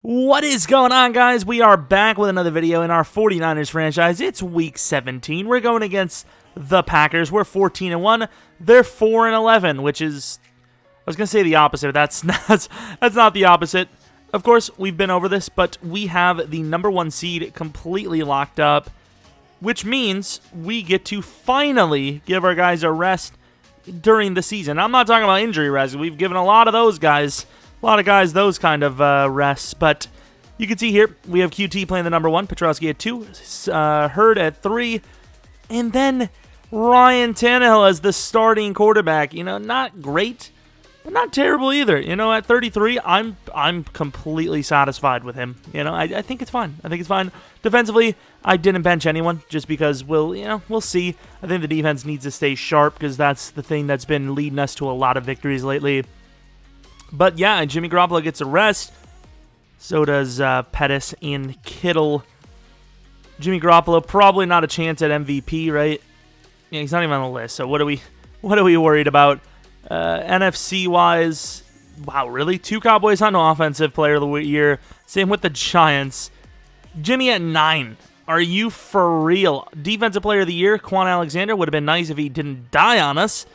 What is going on, guys? We are back with another video in our 49ers franchise. It's week 17. We're going against the Packers. We're 14-1. They're 4-11, which is, I was going to say the opposite, but that's not the opposite. Of course, we've been over this, but we have the #1 seed completely locked up, which means we get to finally give our guys a rest during the season. I'm not talking about injury rest. We've given a lot of those guys those kind of rests, but you can see here, we have QT playing the #1, Petrowski at 2, Hurd at 3, and then Ryan Tannehill as the starting quarterback. You know, not great, but not terrible either. You know, at 33, I'm completely satisfied with him. You know, I think it's fine. I think it's fine. Defensively, I didn't bench anyone just because we'll see. I think the defense needs to stay sharp because that's the thing that's been leading us to a lot of victories lately. But yeah, Jimmy Garoppolo gets a rest. So does Pettis and Kittle. Jimmy Garoppolo probably not a chance at MVP, right? Yeah, he's not even on the list. So what are we worried about? NFC wise, wow, really? 2 Cowboys on offensive player of the year. Same with the Giants. Jimmy at 9. Are you for real? Defensive player of the year, Quan Alexander. Would have been nice if he didn't die on us.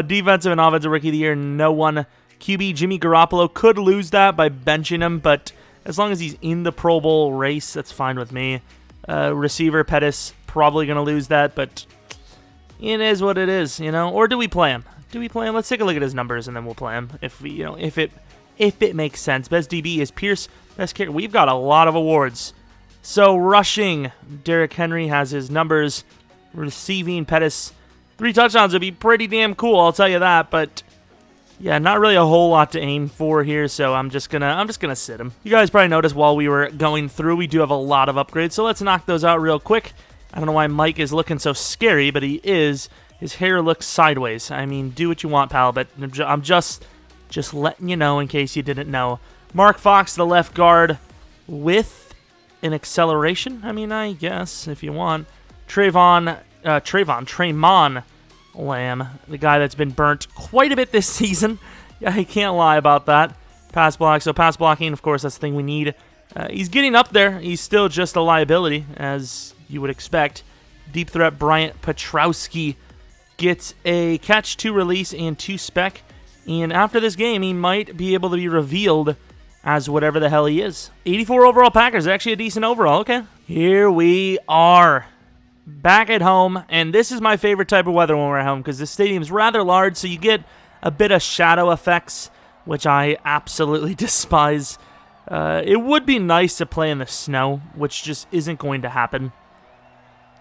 Defensive and offensive rookie of the year, no one. QB Jimmy Garoppolo could lose that by benching him, but as long as he's in the Pro Bowl race, that's fine with me. Receiver Pettis probably going to lose that, but it is what it is, you know. Or do we play him? Let's take a look at his numbers and then we'll play him if it makes sense. Best DB is Pierce. Best kicker. We've got a lot of awards. So rushing, Derrick Henry has his numbers. Receiving, Pettis. 3 touchdowns would be pretty damn cool, I'll tell you that, but yeah, not really a whole lot to aim for here, so I'm just gonna sit him. You guys probably noticed while we were going through, we do have a lot of upgrades, so let's knock those out real quick. I don't know why Mike is looking so scary, but he is. His hair looks sideways. I mean, do what you want, pal, but I'm just letting you know in case you didn't know. Mark Fox, the left guard, with an acceleration. I mean, I guess if you want. Trayvon Lamb, the guy that's been burnt quite a bit this season. Yeah, I can't lie about that. Pass block. So pass blocking, of course, that's the thing we need. He's getting up there. He's still just a liability, as you would expect. Deep threat Bryant Petrowski gets a catch, 2 release, and 2 spec. And after this game, he might be able to be revealed as whatever the hell he is. 84 overall Packers, actually a decent overall. Okay, here we are. Back at home, and this is my favorite type of weather when we're at home because the stadium's rather large, so you get a bit of shadow effects, which I absolutely despise. It would be nice to play in the snow, which just isn't going to happen.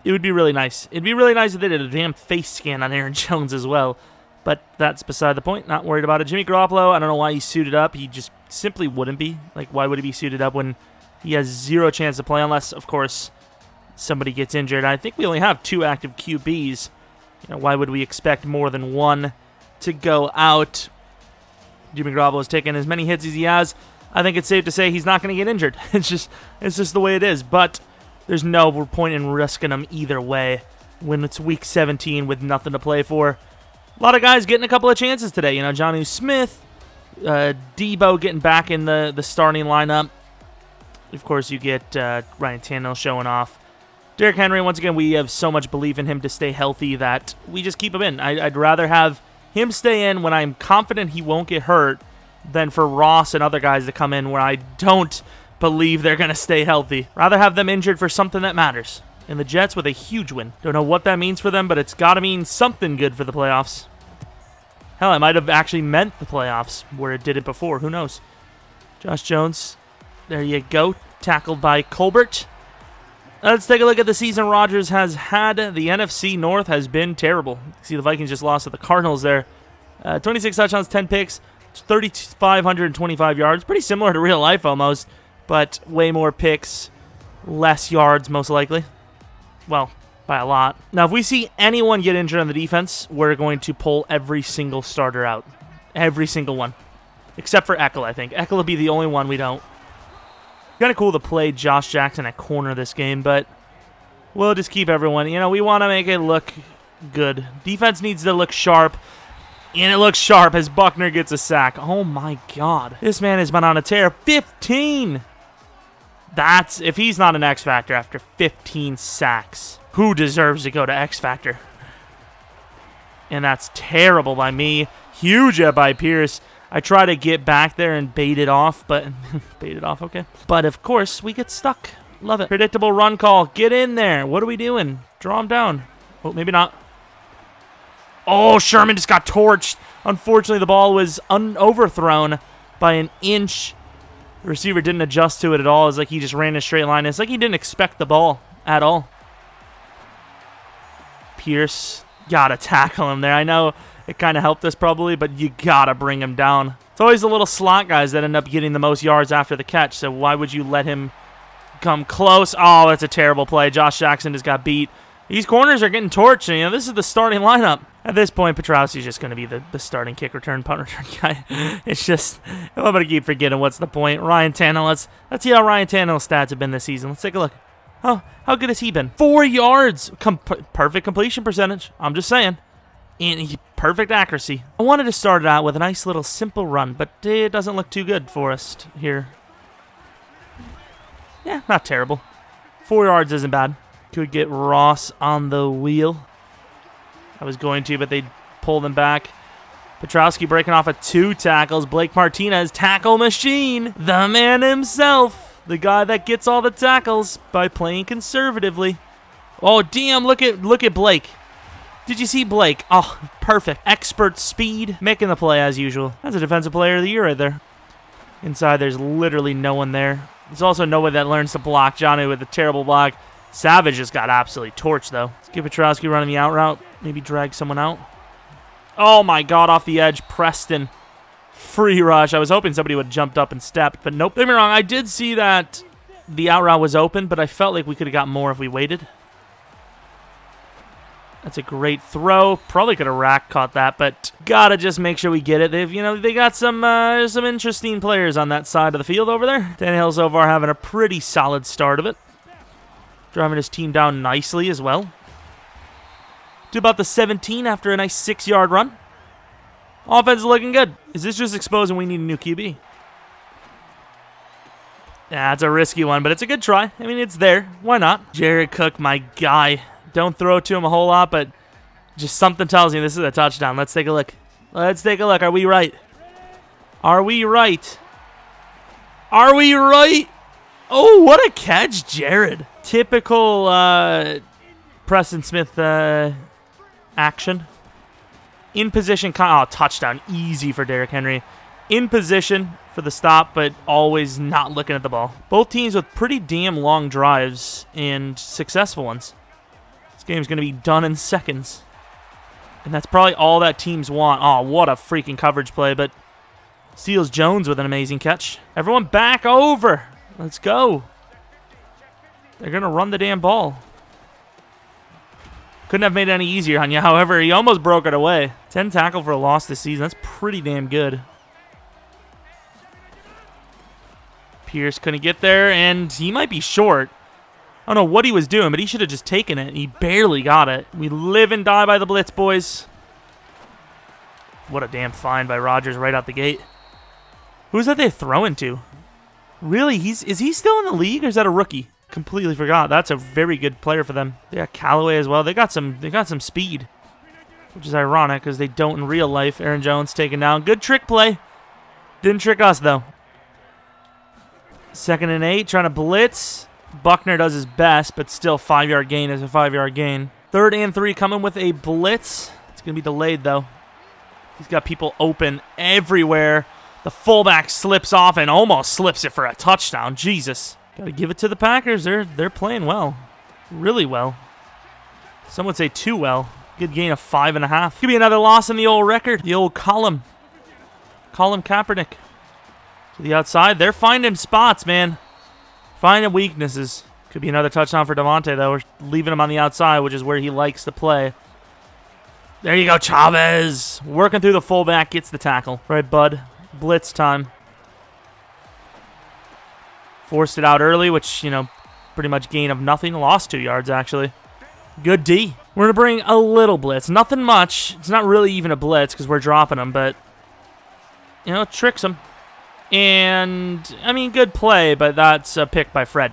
It would be really nice. It'd be really nice if they did a damn face scan on Aaron Jones as well, but that's beside the point. Not worried about it. Jimmy Garoppolo, I don't know why he's suited up. He just simply wouldn't be. Like, why would he be suited up when he has 0 chance to play unless, of course, somebody gets injured? I think we only have 2 active QBs. You know, why would we expect more than 1 to go out? Jimmy Garoppolo is taking as many hits as he has. I think it's safe to say he's not going to get injured. It's just the way it is. But there's no point in risking him either way when it's week 17 with nothing to play for. A lot of guys getting a couple of chances today. You know, Jonnu Smith, Debo getting back in the starting lineup. Of course, you get Ryan Tannehill showing off. Derrick Henry, once again, we have so much belief in him to stay healthy that we just keep him in. I'd rather have him stay in when I'm confident he won't get hurt than for Ross and other guys to come in where I don't believe they're going to stay healthy. Rather have them injured for something that matters. And the Jets with a huge win. Don't know what that means for them, but it's got to mean something good for the playoffs. Hell, it might have actually meant the playoffs where it did it before. Who knows? Josh Jones, there you go. Tackled by Colbert. Let's take a look at the season Rodgers has had. The NFC North has been terrible. See, the Vikings just lost to the Cardinals there. 26 touchdowns, 10 picks, 3,525 yards. Pretty similar to real life almost, but way more picks, less yards most likely. Well, by a lot. Now, if we see anyone get injured on the defense, we're going to pull every single starter out. Every single one. Except for Eckel, I think. Eckel will be the only one we don't. Kind of cool to play Josh Jackson at corner this game, but we'll just keep everyone. You know, we want to make it look good. Defense needs to look sharp. And it looks sharp as Buckner gets a sack. Oh my God. This man has been on a tear. 15! That's, if he's not an X Factor after 15 sacks, who deserves to go to X Factor? And that's terrible by me. Huge up by Pierce. I try to get back there and bait it off, but bait it off, okay. But of course, we get stuck. Love it. Predictable run call. Get in there. What are we doing? Draw him down. Oh, maybe not. Oh, Sherman just got torched. Unfortunately, the ball was overthrown by an inch. The receiver didn't adjust to it at all. It's like he just ran a straight line. It's like he didn't expect the ball at all. Pierce, gotta tackle him there. I know it kind of helped us probably, but you gotta bring him down. It's always the little slot guys that end up getting the most yards after the catch, so why would you let him come close? Oh, that's a terrible play. Josh Jackson just got beat. These corners are getting torched, and, you know, this is the starting lineup. At this point, Petrowski's just going to be the starting kick return, punt return guy. It's just, I'm going to keep forgetting what's the point. Ryan Tannehill, let's see how Ryan Tannehill's stats have been this season. Let's take a look. Oh, how good has he been? 4 yards. Perfect completion percentage. I'm just saying. And perfect accuracy. I wanted to start it out with a nice little simple run, but it doesn't look too good for us here. Yeah, not terrible. 4 yards isn't bad. Could get Ross on the wheel. I was going to, but they pulled him back. Petrowski breaking off of 2 tackles. Blake Martinez, tackle machine. The man himself. The guy that gets all the tackles by playing conservatively. Oh, damn, look at Blake. Did you see Blake? Oh, perfect. Expert speed. Making the play as usual. That's a defensive player of the year right there. Inside, there's literally no one there. There's also no one that learns to block. Johnny with a terrible block. Savage just got absolutely torched, though. Let's get Petrowski running the out route. Maybe drag someone out. Oh, my God, off the edge. Preston. Free rush. I was hoping somebody would have jumped up and stepped, but nope. Don't get me wrong. I did see that the out route was open, but I felt like we could have got more if we waited. That's a great throw. Probably could have rack caught that, but gotta just make sure we get it. They got some interesting players on that side of the field over there. Tannehill's so far having a pretty solid start of it. Driving his team down nicely as well. To about the 17 after a nice 6-yard run. Offense is looking good. Is this just exposing we need a new QB? Yeah, it's a risky one, but it's a good try. I mean, it's there. Why not? Jared Cook, my guy. Don't throw it to him a whole lot, but just something tells me this is a touchdown. Let's take a look. Let's take a look. Are we right? Are we right? Are we right? Oh, what a catch, Jared. Typical Preston Smith action. In position. Oh, touchdown. Easy for Derrick Henry. In position for the stop, but always not looking at the ball. Both teams with pretty damn long drives and successful ones. This game's going to be done in seconds. And that's probably all that teams want. Oh, what a freaking coverage play, but Seals Jones with an amazing catch. Everyone back over. Let's go. They're going to run the damn ball. Couldn't have made it any easier on you. However, he almost broke it away. 10 tackle for a loss this season. That's pretty damn good. Pierce couldn't get there, and he might be short. I don't know what he was doing, but he should have just taken it. He barely got it. We live and die by the blitz, boys. What a damn find by Rodgers right out the gate. Who's that they're throwing to? Really? Is he still in the league, or is that a rookie? Completely forgot. That's a very good player for them. They got Callaway as well. They got some speed, which is ironic because they don't in real life. Aaron Jones taken down. Good trick play. Didn't trick us, though. 2nd and 8, trying to blitz. Buckner does his best, but still 5-yard gain is a 5-yard gain. 3rd and 3 coming with a blitz. It's going to be delayed, though. He's got people open everywhere. The fullback slips off and almost slips it for a touchdown. Jesus. Got to give it to the Packers. They're playing well. Really well. Some would say too well. Good gain of 5.5. Could be another loss in the old record. The old Colin Kaepernick. To the outside. They're finding spots, man. Finding weaknesses. Could be another touchdown for Devontae, though. We're leaving him on the outside, which is where he likes to play. There you go, Chavez. Working through the fullback. Gets the tackle. Right, bud. Blitz time. Forced it out early, which, pretty much gain of nothing. Lost 2 yards, actually. Good D. We're going to bring a little blitz. Nothing much. It's not really even a blitz because we're dropping them, but, you know, tricks them. And, I mean, good play, but that's a pick by Fred.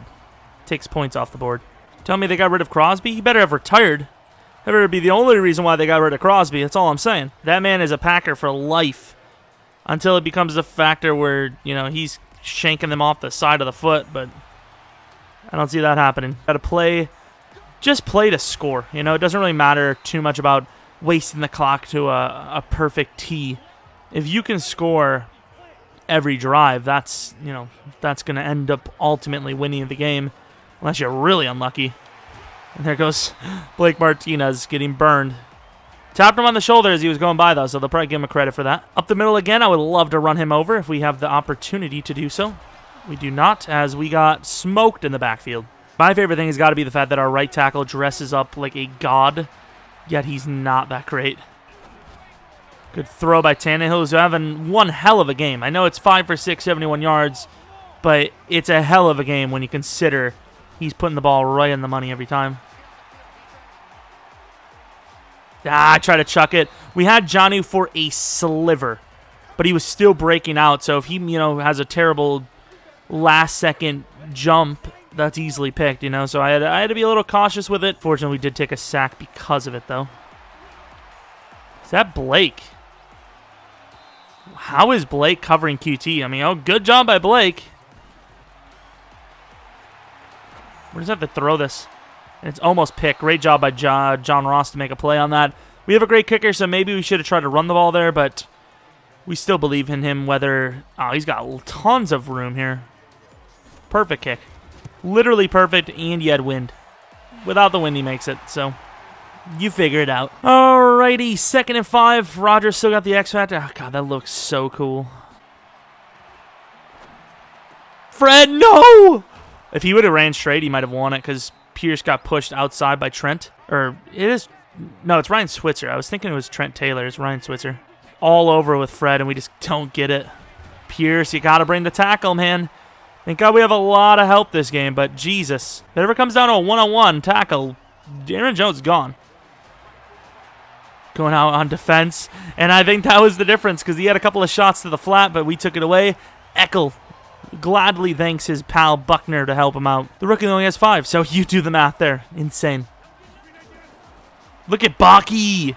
Takes points off the board. Tell me they got rid of Crosby? He better have retired. That better be the only reason why they got rid of Crosby. That's all I'm saying. That man is a Packer for life until it becomes a factor where, you know, he's shanking them off the side of the foot, but I don't see that happening. Got to play, just play to score. You know, it doesn't really matter too much about wasting the clock to a perfect tee. If you can score every drive, that's, you know, that's going to end up ultimately winning the game, unless you're really unlucky. And there goes Blake Martinez getting burned. Tapped him on the shoulder as he was going by, though, so they'll probably give him a credit for that. Up the middle again, I would love to run him over if we have the opportunity to do so. We do not, as we got smoked in the backfield. My favorite thing has got to be the fact that our right tackle dresses up like a god, yet he's not that great. Good throw by Tannehill, who's having one hell of a game. I know it's 5 for 6, 71 yards, but it's a hell of a game when you consider he's putting the ball right in the money every time. I try to chuck it. We had Johnny for a sliver, but he was still breaking out. So if he, you know, has a terrible last-second jump, that's easily picked, you know. So I had to be a little cautious with it. Fortunately, we did take a sack because of it, though. Is that Blake? How is Blake covering QT? I mean, oh, good job by Blake. We're just have to throw this. And it's almost picked. Great job by John Ross to make a play on that. We have a great kicker, so maybe we should have tried to run the ball there, but we still believe in him whether... Oh, he's got tons of room here. Perfect kick. Literally perfect, and you had wind. Without the wind, he makes it, so you figure it out. Alrighty, 2nd and 5. Rodgers still got the X Factor. Oh, God, that looks so cool. Fred, no! If he would have ran straight, he might have won it, because Pierce got pushed outside by Trent. Or, it is... No, it's Ryan Switzer. I was thinking it was Trent Taylor. It's Ryan Switzer. All over with Fred, and we just don't get it. Pierce, you got to bring the tackle, man. Thank God we have a lot of help this game, but Jesus. If it ever comes down to a one-on-one tackle, Aaron Jones is gone. Going out on defense, and I think that was the difference, because he had a couple of shots to the flat, but we took it away. Eckel gladly thanks his pal Buckner to help him out. The rookie only has 5, so you do the math there. Insane. Look at Baki.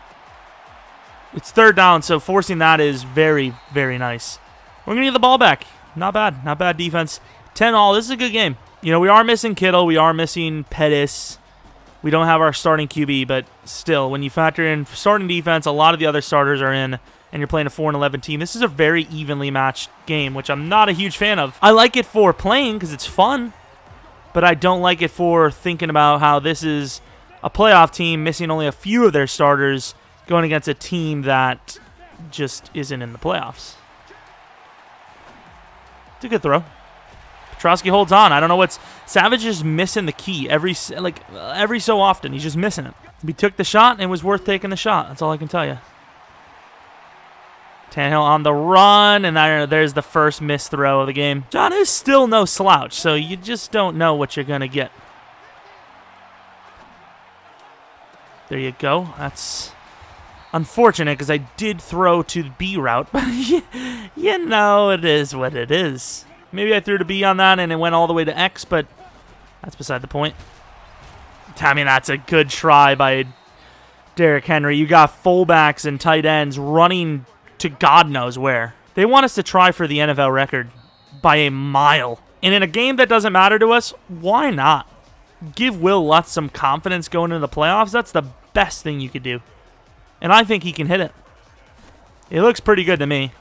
It's 3rd down, so forcing that is very, very nice. We're going to get the ball back. Not bad. Not bad defense. 10-all. This is a good game. You know, we are missing Kittle. We are missing Pettis. We don't have our starting QB, but still, when you factor in starting defense, a lot of the other starters are in, and you're playing a 4-11 team. This is a very evenly matched game, which I'm not a huge fan of. I like it for playing because it's fun, but I don't like it for thinking about how this is a playoff team missing only a few of their starters going against a team that just isn't in the playoffs. It's a good throw. Petrosky holds on. I don't know what's... Savage is missing the key every so often. He's just missing it. We took the shot, and it was worth taking the shot. That's all I can tell you. Tannehill on the run, and there's the first missed throw of the game. John is still no slouch, so you just don't know what you're going to get. There you go. That's unfortunate because I did throw to the B route, but you know, it is what it is. Maybe I threw to B on that and it went all the way to X, but that's beside the point. I mean, that's a good try by Derrick Henry. You got fullbacks and tight ends running to God knows where. They want us to try for the NFL record by a mile. And in a game that doesn't matter to us, why not? Give Will Lutz some confidence going into the playoffs. That's the best thing you could do. And I think he can hit it. It looks pretty good to me.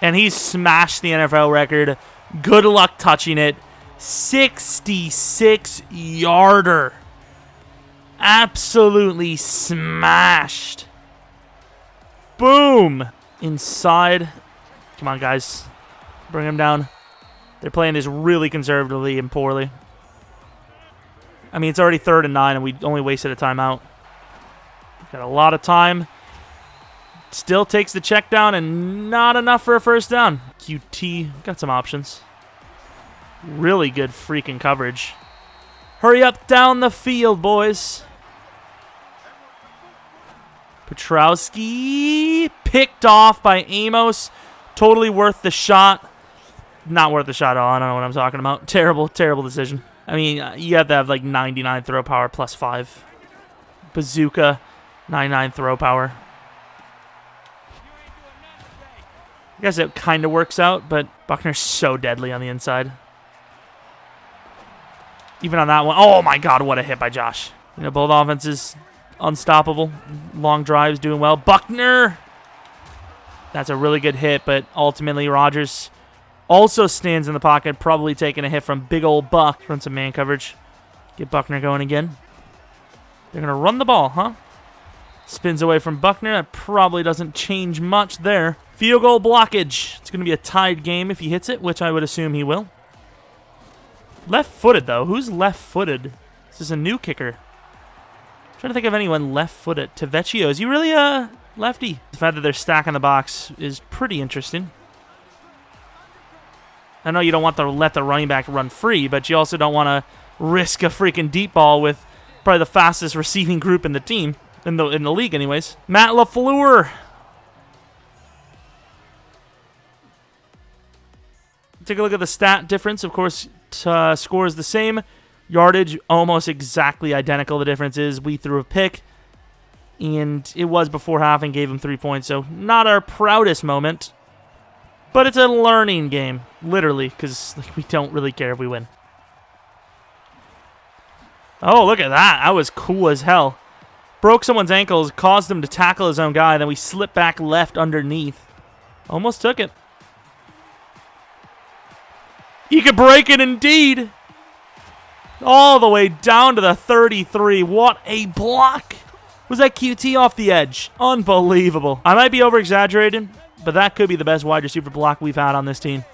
And he's smashed the NFL record. Good luck touching it. 66-yarder. Absolutely smashed. Boom. Inside. Come on, guys. Bring him down. They're playing this really conservatively and poorly. I mean, it's already 3rd and 9, and we only wasted a timeout. Got a lot of time. Still takes the check down, and not enough for a first down. QT got some options. Really good freaking coverage. Hurry up down the field, boys. Petrowski picked off by Amos. Totally worth the shot. Not worth the shot at all. I don't know what I'm talking about. Terrible, terrible decision. I mean, you have to have like 99 throw power plus 5. Bazooka, 99 throw power. I guess it kind of works out, but Buckner's so deadly on the inside. Even on that one. Oh my God, what a hit by Josh. You know, both offenses unstoppable. Long drives doing well. Buckner. That's a really good hit, but ultimately Rodgers also stands in the pocket, probably taking a hit from big old Buck. Run some man coverage. Get Buckner going again. They're going to run the ball, huh? Spins away from Buckner. That probably doesn't change much there. Field goal blockage. It's going to be a tied game if he hits it, which I would assume he will. Left-footed, though. Who's left-footed? This is a new kicker. I'm trying to think of anyone left-footed. Tavecchio. Is he really a lefty? The fact that they're stacking the box is pretty interesting. I know you don't want to let the running back run free, but you also don't want to risk a freaking deep ball with probably the fastest receiving group in the team. In the league, anyways. Matt LaFleur. Take a look at the stat difference. Of course, score is the same. Yardage almost exactly identical. The difference is we threw a pick, and it was before half and gave him 3 points. So not our proudest moment, but it's a learning game, literally, because we don't really care if we win. Oh, look at that. That was cool as hell. Broke someone's ankles, caused him to tackle his own guy, then we slipped back left underneath. Almost took it. He could break it indeed. All the way down to the 33. What a block. Was that QT off the edge? Unbelievable. I might be over-exaggerating, but that could be the best wide receiver block we've had on this team.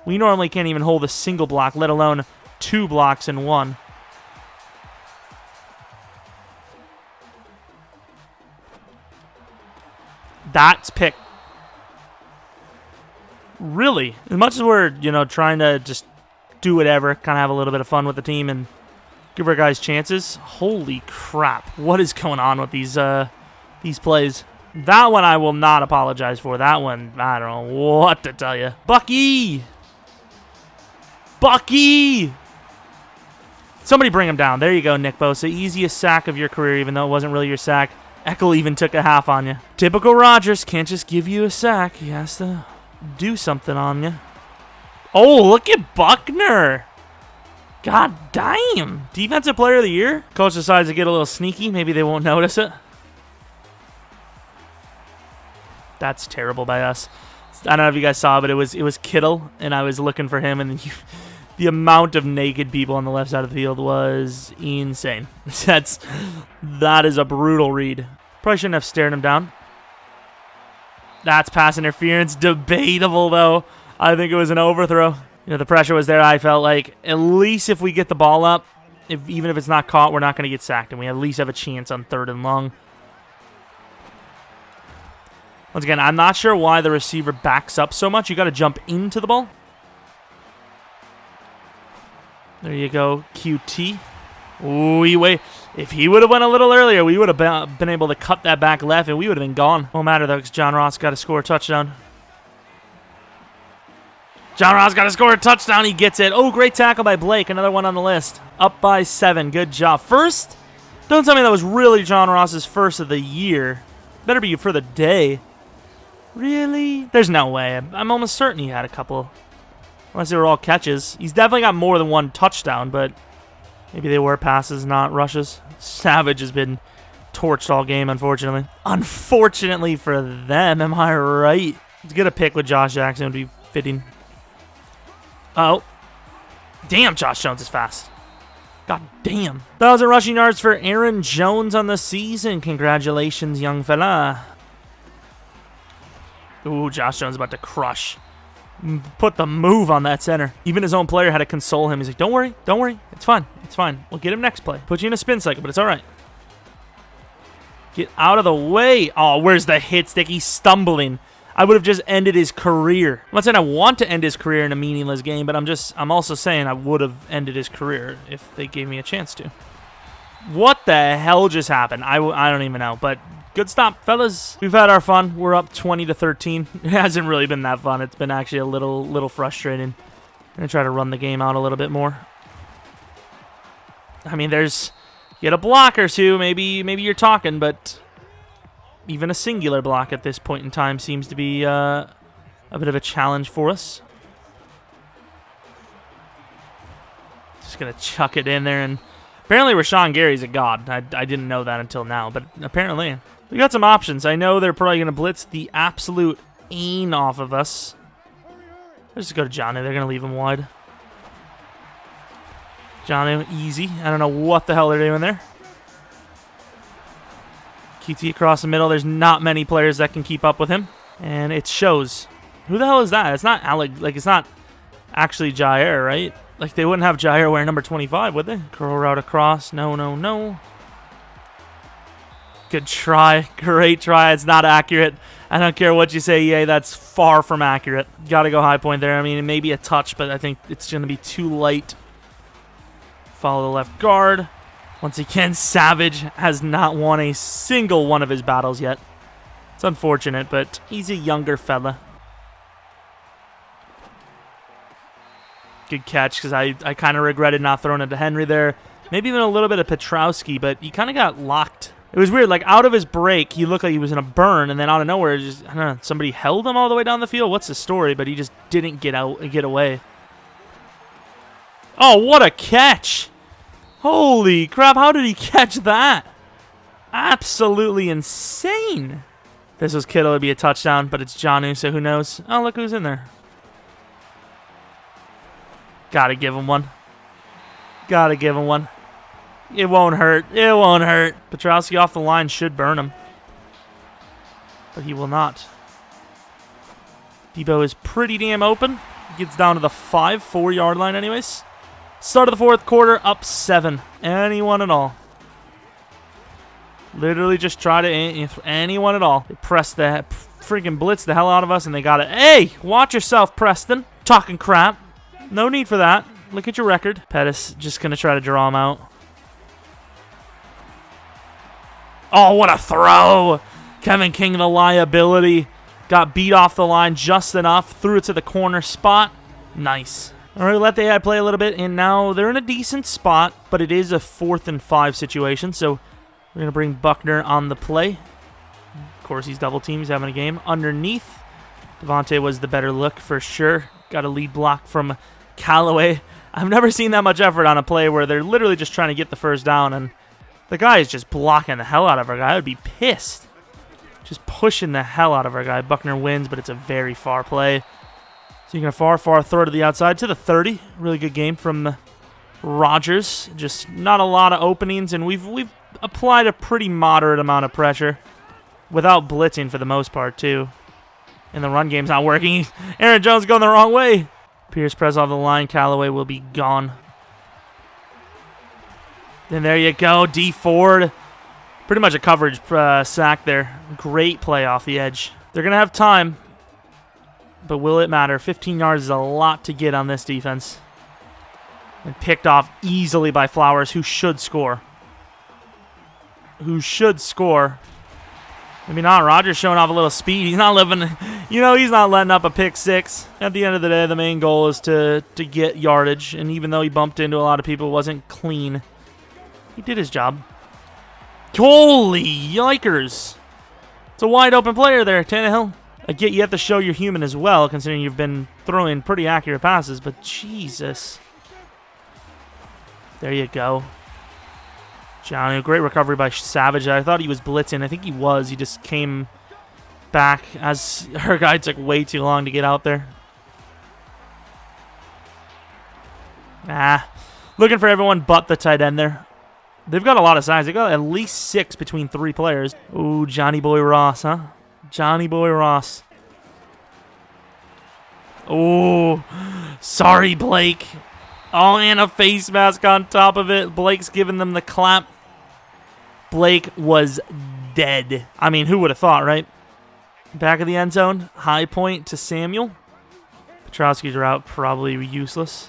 We normally can't even hold a single block, let alone 2 blocks in one. That's picked. Really? As much as we're, trying to just do whatever, kind of have a little bit of fun with the team and give our guys chances. Holy crap. What is going on with these plays? That one I will not apologize for. That one, I don't know what to tell you. Bucky! Bucky! Somebody bring him down. There you go, Nick Bosa. Easiest sack of your career, even though it wasn't really your sack. Eckel even took a half on you. Typical Rodgers. Can't just give you a sack. He has to do something on you. Oh, look at Buckner. God damn. Defensive player of the year. Coach decides to get a little sneaky. Maybe they won't notice it. That's terrible by us. I don't know if you guys saw, but it was Kittle, and I was looking for him, and the amount of naked people on the left side of the field was insane. That is a brutal read. Probably shouldn't have stared him down. That's pass interference. Debatable, though. I think it was an overthrow. The pressure was there. I felt like at least if we get the ball up, even if it's not caught, we're not going to get sacked, and we at least have a chance on 3rd and long. Once again, I'm not sure why the receiver backs up so much. You got to jump into the ball. There you go, QT. Ooh, wait. If he would have went a little earlier, we would have been able to cut that back left, and we would have been gone. Won't matter, though, because John Ross got to score a touchdown. John Ross got to score a touchdown. He gets it. Oh, great tackle by Blake. Another one on the list. Up by 7. Good job. First? Don't tell me that was really John Ross's first of the year. Better be for the day. Really? There's no way. I'm almost certain he had a couple. Unless they were all catches. He's definitely got more than 1 touchdown, but maybe they were passes, not rushes. Savage has been torched all game, unfortunately. Unfortunately for them, am I right? Let's get a pick with Josh Jackson. Would be fitting. Oh. Damn, Josh Jones is fast. God damn. 1,000 rushing yards for Aaron Jones on the season. Congratulations, young fella. Ooh, Josh Jones about to crush. Put the move on that center. Even his own player had to console him. He's like, don't worry. It's fine. We'll get him next play. Put you in a spin cycle, but it's all right. Get out of the way. Oh, where's the hit stick? He's stumbling. I would have just ended his career. I'm not saying I want to end his career in a meaningless game, but I'm also saying I would have ended his career if they gave me a chance to. What the hell just happened? I don't even know, but good stop, fellas. We've had our fun. We're up 20-13. It hasn't really been that fun. It's been actually a little frustrating. I'm going to try to run the game out a little bit more. I mean, you get a block or two, maybe you're talking, but even a singular block at this point in time seems to be a bit of a challenge for us. Just going to chuck it in there, and apparently Rashawn Gary's a god. I didn't know that until now, but apparently. We got some options. I know they're probably going to blitz the absolute ain off of us. Let's just go to Johnny. They're going to leave him wide. Johnny, easy. I don't know what the hell they're doing there. QT across the middle. There's not many players that can keep up with him, and it shows. Who the hell is that? It's not Alec. Like, it's not actually Jair, right? Like, they wouldn't have Jair wearing number 25, would they? Curl route across. No, no, no. Good try. Great try. It's not accurate. I don't care what you say, EA. That's far from accurate. Got to go high point there. I mean, it may be a touch, but I think it's going to be too light. Follow the left guard. Once again, Savage has not won a single one of his battles yet. It's unfortunate, but he's a younger fella. Good catch, because I kind of regretted not throwing it to Henry there. Maybe even a little bit of Petrowski, but he kind of got locked. It was weird. Like, out of his break, he looked like he was in a burn, and then out of nowhere, just, I don't know, somebody held him all the way down the field. What's the story? But he just didn't get away. Oh, what a catch! Holy crap, how did he catch that? Absolutely insane. If this was Kittle, it'd be a touchdown, but it's Jonnu, so who knows? Oh, look who's in there. Gotta give him one. Gotta give him one. It won't hurt. It won't hurt. Petrowski off the line should burn him. But he will not. Debo is pretty damn open. Gets down to the 4-yard line anyways. Start of the fourth quarter, up 7. Anyone at all. Literally just try to anyone at all. They press the freaking blitz the hell out of us, and they got it. Hey, watch yourself, Preston. Talking crap. No need for that. Look at your record. Pettis just going to try to draw him out. Oh, what a throw. Kevin King, the liability. Got beat off the line just enough. Threw it to the corner spot. Nice. All right, let the AI play a little bit, and now they're in a decent spot, but it is a 4th and 5 situation, so we're going to bring Buckner on the play. Of course, he's double teamed. He's having a game. Underneath, Devontae was the better look for sure. Got a lead block from Callaway. I've never seen that much effort on a play where they're literally just trying to get the first down, and the guy is just blocking the hell out of our guy. I would be pissed. Just pushing the hell out of our guy. Buckner wins, but it's a very far play. So you can far throw to the outside to the 30. Really good game from Rodgers. Just not a lot of openings, and we've applied a pretty moderate amount of pressure without blitzing for the most part, too. And the run game's not working. Aaron Jones going the wrong way. Pierce press off the line. Callaway will be gone. And there you go, D Ford. Pretty much a coverage sack there. Great play off the edge. They're going to have time, but will it matter? 15 yards is a lot to get on this defense. And picked off easily by Flowers, who should score. Maybe not. Rodgers showing off a little speed. He's not living, he's not letting up a pick 6. At the end of the day, the main goal is to get yardage. And even though he bumped into a lot of people, it wasn't clean. He did his job. Holy yikers. It's a wide open player there, Tannehill. I get you have to show you're human as well, considering you've been throwing pretty accurate passes, but Jesus. There you go. Johnny, great recovery by Savage. I thought he was blitzing. I think he was. He just came back as her guy took way too long to get out there. Looking for everyone but the tight end there. They've got a lot of size. They've got at least 6 between 3 players. Ooh, Johnny Boy Ross, huh? Johnny Boy Ross. Oh, sorry, Blake. Oh, and a face mask on top of it. Blake's giving them the clap. Blake was dead. I mean, who would have thought, right? Back of the end zone. High point to Samuel. Petrowski's route probably useless.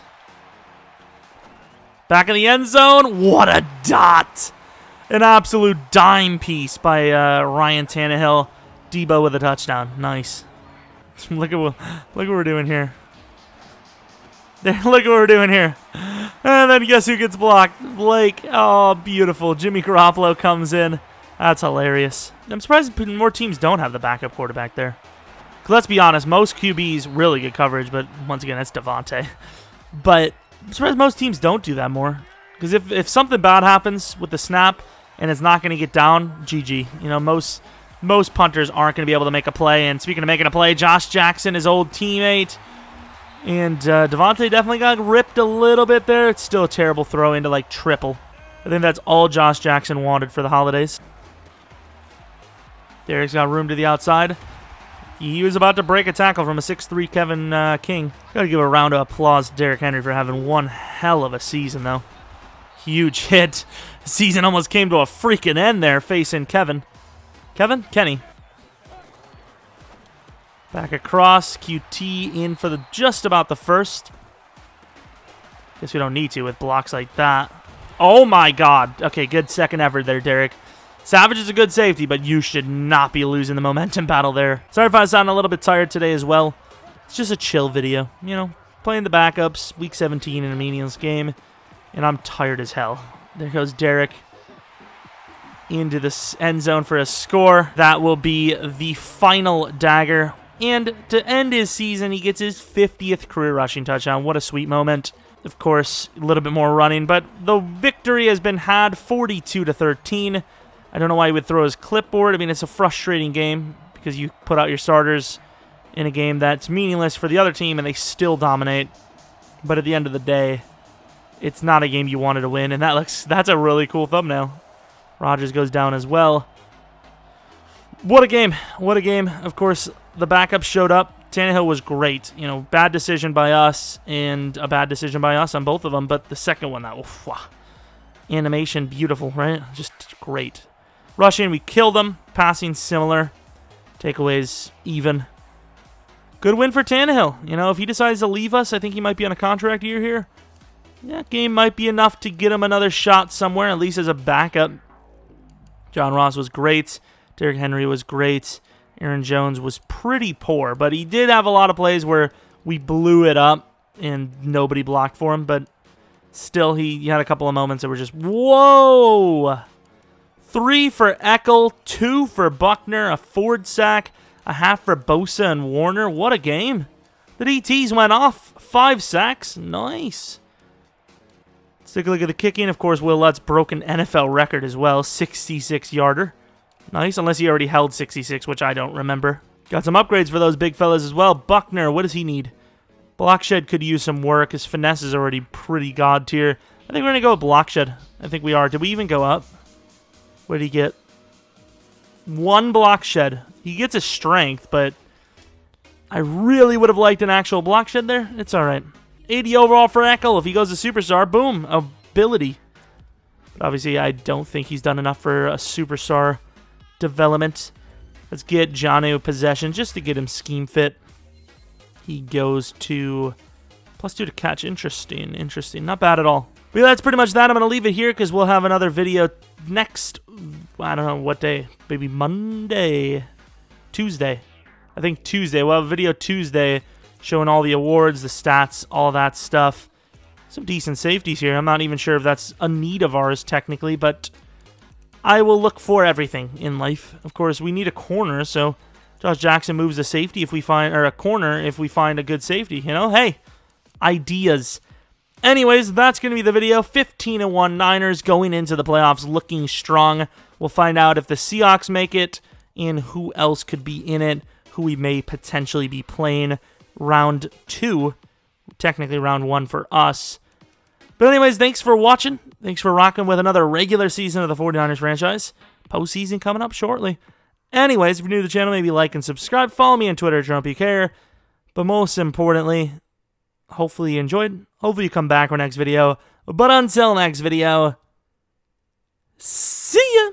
Back of the end zone. What a dot. An absolute dime piece by Ryan Tannehill. Debo with a touchdown. Nice. Look at what we're doing here. Look at what we're doing here. And then guess who gets blocked? Blake. Oh, beautiful. Jimmy Garoppolo comes in. That's hilarious. I'm surprised more teams don't have the backup quarterback there. 'Cause let's be honest, most QBs really good coverage, but once again, it's Devontae. But I'm surprised most teams don't do that more. Because if something bad happens with the snap and it's not going to get down, GG. You know, most punters aren't going to be able to make a play. And speaking of making a play, Josh Jackson, his old teammate. And Devontae definitely got ripped a little bit there. It's still a terrible throw into like triple. I think that's all Josh Jackson wanted for the holidays. Derek's got room to the outside. He was about to break a tackle from a 6'3" Kevin King. Got to give a round of applause to Derrick Henry for having one hell of a season, though. Huge hit. The season almost came to a freaking end there facing Kevin. Kenny. Back across. QT in for just about the first. Guess we don't need to with blocks like that. Oh, my God. Okay, good second effort there, Derek. Savage is a good safety, but you should not be losing the momentum battle there. Sorry if I sound a little bit tired today as well. It's just a chill video. You know, playing the backups, week 17 in a meaningless game, and I'm tired as hell. There goes Derek into the end zone for a score. That will be the final dagger. And to end his season, he gets his 50th career rushing touchdown. What a sweet moment. Of course, a little bit more running, but the victory has been had 42-13. I don't know why he would throw his clipboard. I mean, it's a frustrating game because you put out your starters in a game that's meaningless for the other team and they still dominate. But at the end of the day, it's not a game you wanted to win, and that's a really cool thumbnail. Rodgers goes down as well. What a game. What a game. Of course, the backup showed up. Tannehill was great. You know, bad decision by us and a bad decision by us on both of them, but the second one, animation, beautiful, right? Just great. Rushing, we killed them. Passing, similar. Takeaways, even. Good win for Tannehill. You know, if he decides to leave us, I think he might be on a contract year here. That game might be enough to get him another shot somewhere, at least as a backup. John Ross was great. Derrick Henry was great. Aaron Jones was pretty poor, but he did have a lot of plays where we blew it up and nobody blocked for him, but still he had a couple of moments that were just, whoa! 3 for Eckel, 2 for Buckner, a Ford sack, a half for Bosa and Warner. What a game. The DTs went off. 5 sacks. Nice. Let's take a look at the kicking. Of course, Will Lutz's broken NFL record as well. 66-yarder. Nice, unless he already held 66, which I don't remember. Got some upgrades for those big fellas as well. Buckner, what does he need? Blockshed could use some work. His finesse is already pretty god tier. I think we're going to go with Blockshed. I think we are. Did we even go up? What did he get? 1 Blockshed. He gets a strength, but I really would have liked an actual Blockshed there. It's all right. 80 overall for Eckel. If he goes to Superstar, boom, ability. But obviously, I don't think he's done enough for a Superstar development. Let's get Jonnu possession just to get him scheme fit. He goes to +2 to catch. Interesting. Not bad at all. But yeah, that's pretty much that. I'm going to leave it here because we'll have another video next, I don't know what day. Maybe Monday. Tuesday. I think Tuesday. We'll have a video Tuesday showing all the awards, the stats, all that stuff. Some decent safeties here. I'm not even sure if that's a need of ours technically, but I will look for everything in life. Of course, we need a corner, so Josh Jackson moves a safety if we find, or a corner if we find a good safety. You know, hey, ideas. Anyways, that's going to be the video. 15-1 Niners going into the playoffs looking strong. We'll find out if the Seahawks make it and who else could be in it, who we may potentially be playing round 2. Technically round 1 for us. But anyways, thanks for watching. Thanks for rocking with another regular season of the 49ers franchise. Postseason coming up shortly. Anyways, if you're new to the channel, maybe like and subscribe. Follow me on Twitter, Jeromepkr. But most importantly, hopefully you enjoyed. Hopefully you come back for next video. But until next video, see ya!